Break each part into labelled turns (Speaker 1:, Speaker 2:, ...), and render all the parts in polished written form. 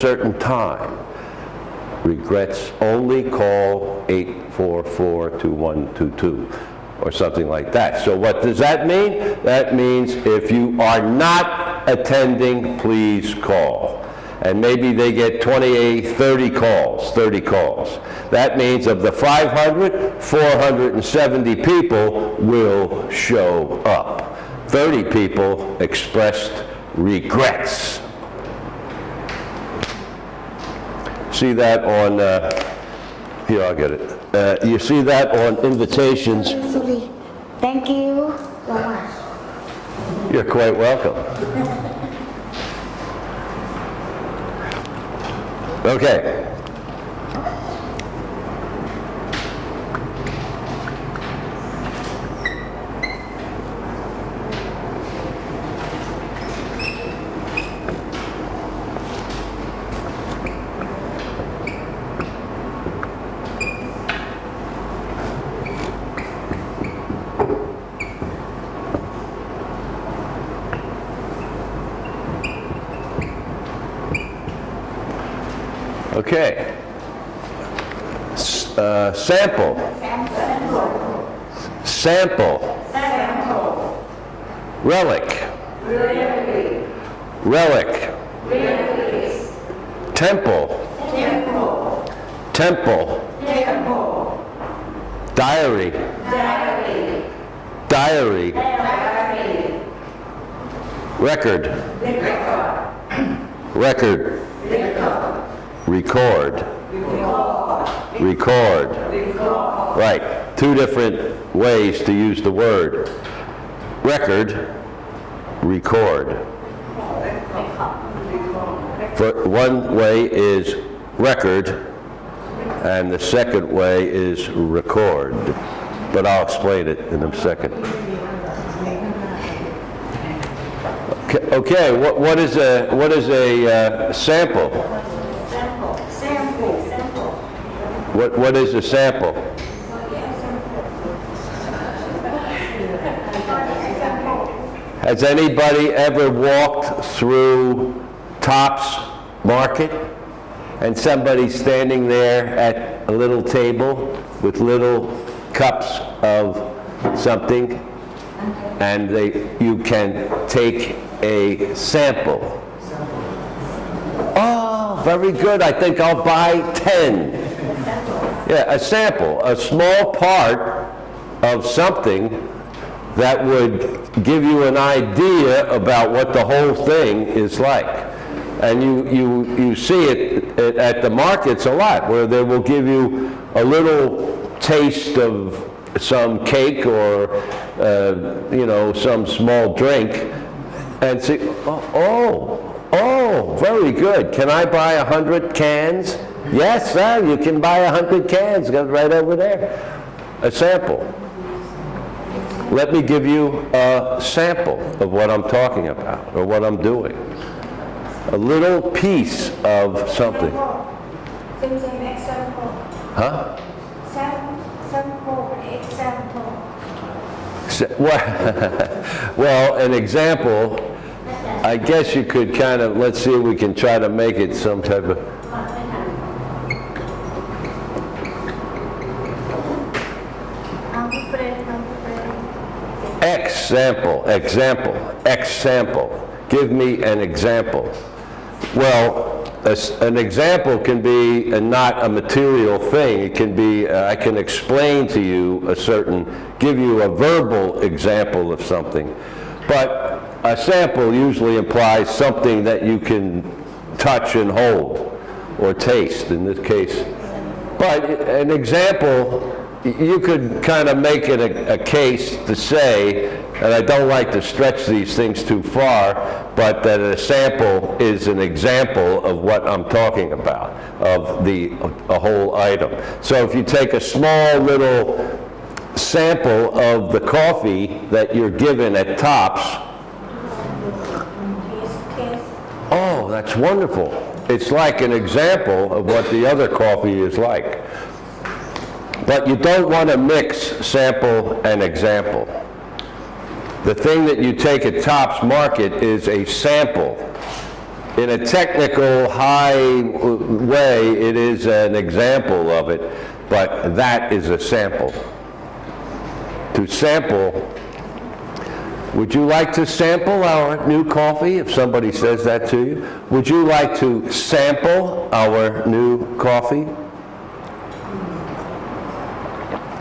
Speaker 1: certain time. Regrets, only call 844-2122 or something like that. So what does that mean? That means if you are not attending, please call. And maybe they get 30 calls. That means of the 500, 470 people will show up. 30 people expressed regrets. See that on, here, I'll get it. You see that on invitations.
Speaker 2: Thank you so much.
Speaker 1: You're quite welcome. Okay. Okay. Sample. Relic. Temple. Diary. Record. Record. Right. Two different ways to use the word. Record, record. One way is record, and the second way is record. But I'll explain it in a second. Okay, what is a sample? What is a sample? Has anybody ever walked through Tops Market and somebody standing there at a little table with little cups of something, and you can take a sample? Oh, very good. I think I'll buy 10. Yeah, a sample, a small part of something that would give you an idea about what the whole thing is like. And you see it at the markets a lot, where they will give you a little taste of some cake or some small drink, and say, oh, very good. Can I buy 100 cans? Yes, sir, you can buy 100 cans, right over there. A sample. Let me give you a sample of what I'm talking about, or what I'm doing. A little piece of something.
Speaker 2: Example.
Speaker 1: Huh?
Speaker 2: Sample, example.
Speaker 1: Well, an example, I guess you could kind of, let's see if we can try to make it some type of... Example. Give me an example. Well, an example can be not a material thing. It can be, I can explain to you give you a verbal example of something. But a sample usually implies something that you can touch and hold, or taste in this case. But an example, you could kind of make it a case to say, and I don't like to stretch these things too far, but that a sample is an example of what I'm talking about, of a whole item. So if you take a small little sample of the coffee that you're given at Tops, oh, that's wonderful. It's like an example of what the other coffee is like. But you don't want to mix sample and example. The thing that you take at Tops Market is a sample in a technical high way, it is an example of it, but that is a sample. To sample, would you like to sample our new coffee? If somebody says that to you, would you like to sample our new coffee?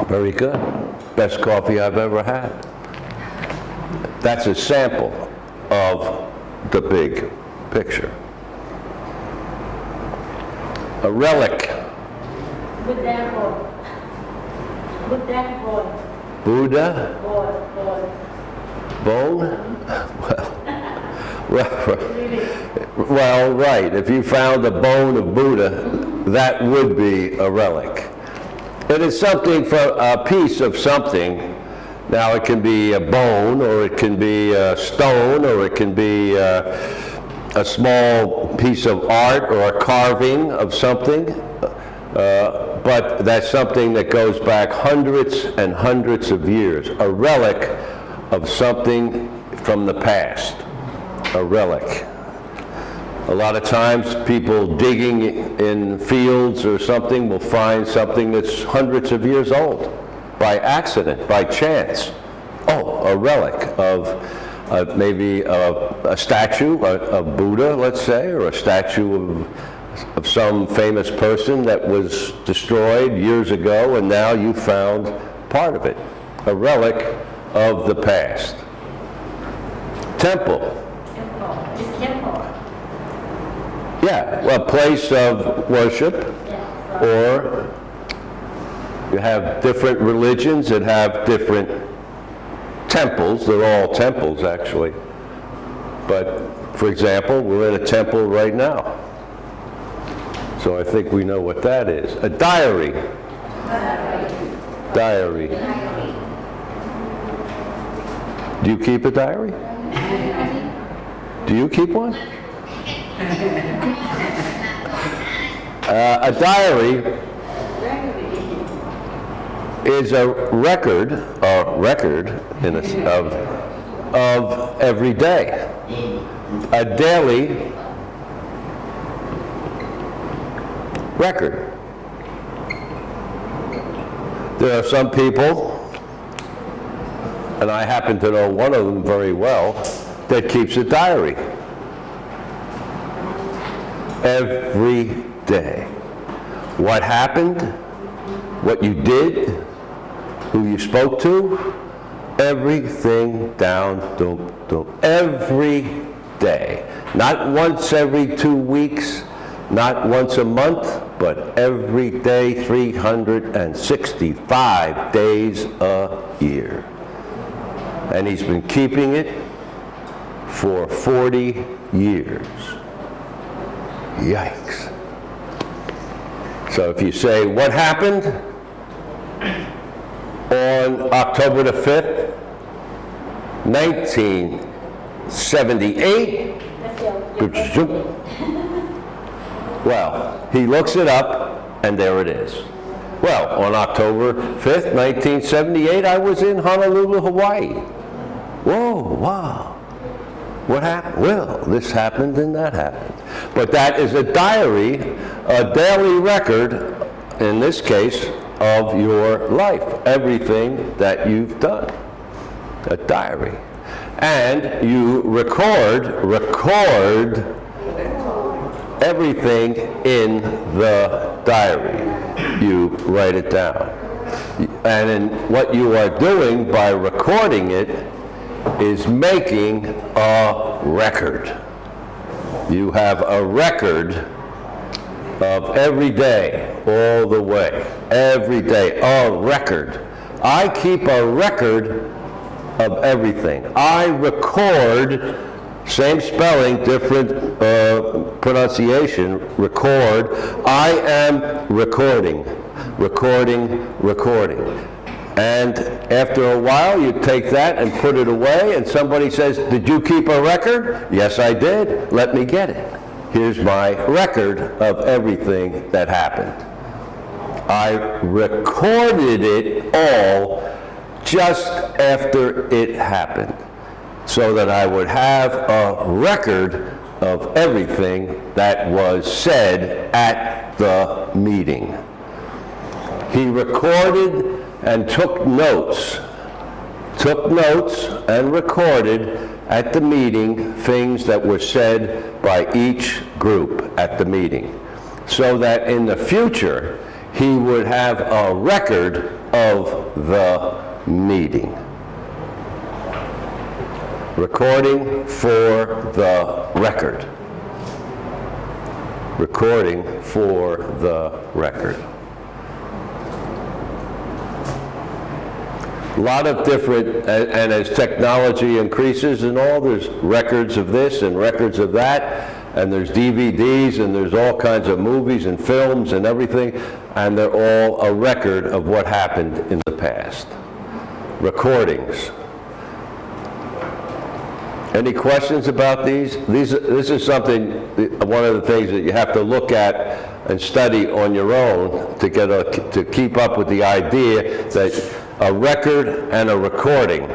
Speaker 1: Very good. Best coffee I've ever had. That's a sample of the big picture. A relic. Buddha? Bone? Well, right. If you found a bone of Buddha, that would be a relic. It is something from a piece of something. Now it can be a bone, or it can be a stone, or it can be a small piece of art or a carving of something. But that's something that goes back hundreds and hundreds of years. A relic of something from the past. A relic. A lot of times people digging in fields or something will find something that's hundreds of years old by accident, by chance. Oh, a relic of maybe a statue of Buddha, let's say, or a statue of some famous person that was destroyed years ago, and now you found part of it. A relic of the past. Temple. Yeah, a place of worship, or you have different religions that have different temples. They're all temples, actually. But, for example, we're in a temple right now. So I think we know what that is. A diary. Diary. Do you keep a diary? Do you keep one? A diary is a record of every day. A daily record. There are some people, and I happen to know one of them very well, that keeps a diary. Every day. What happened, what you did, who you spoke to, everything down, every day. Not once every 2 weeks, not once a month, but every day, 365 days a year. And he's been keeping it for 40 years. Yikes. So if you say, what happened on October the 5th, 1978, well, he looks it up, and there it is. Well, on October 5th, 1978, I was in Honolulu, Hawaii. Whoa, wow. What happened? Well, this happened and that happened. But that is a diary, a daily record, in this case, of your life. Everything that you've done. A diary. And you record everything in the diary. You write it down. And in what you are doing by recording it is making a record. You have a record of every day, all the way, every day, a record. I keep a record of everything. I record, same spelling, different pronunciation, record. I am recording. And after a while, you take that and put it away, and somebody says, did you keep a record? Yes, I did. Let me get it. Here's my record of everything that happened. I recorded it all just after it happened, so that I would have a record of everything that was said at the meeting. He recorded and took notes and recorded at the meeting things that were said by each group at the meeting, so that in the future he would have a record of the meeting. Recording for the record. Recording for the record. A lot of different, and as technology increases and all, there's records of this and records of that, and there's DVDs and there's all kinds of movies and films and everything, and they're all a record of what happened in the past. Recordings. Any questions about these? This is something, one of the things that you have to look at and study on your own to keep up with the idea that a record and a recording,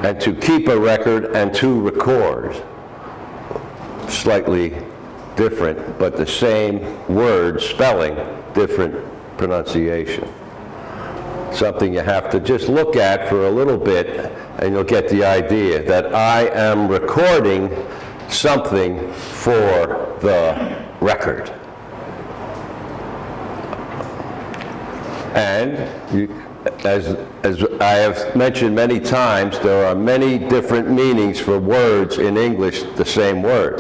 Speaker 1: and to keep a record and to record, slightly different, but the same word spelling, different pronunciation. Something you have to just look at for a little bit, and you'll get the idea that I am recording something for the record. And as I have mentioned many times, there are many different meanings for words in English, the same word.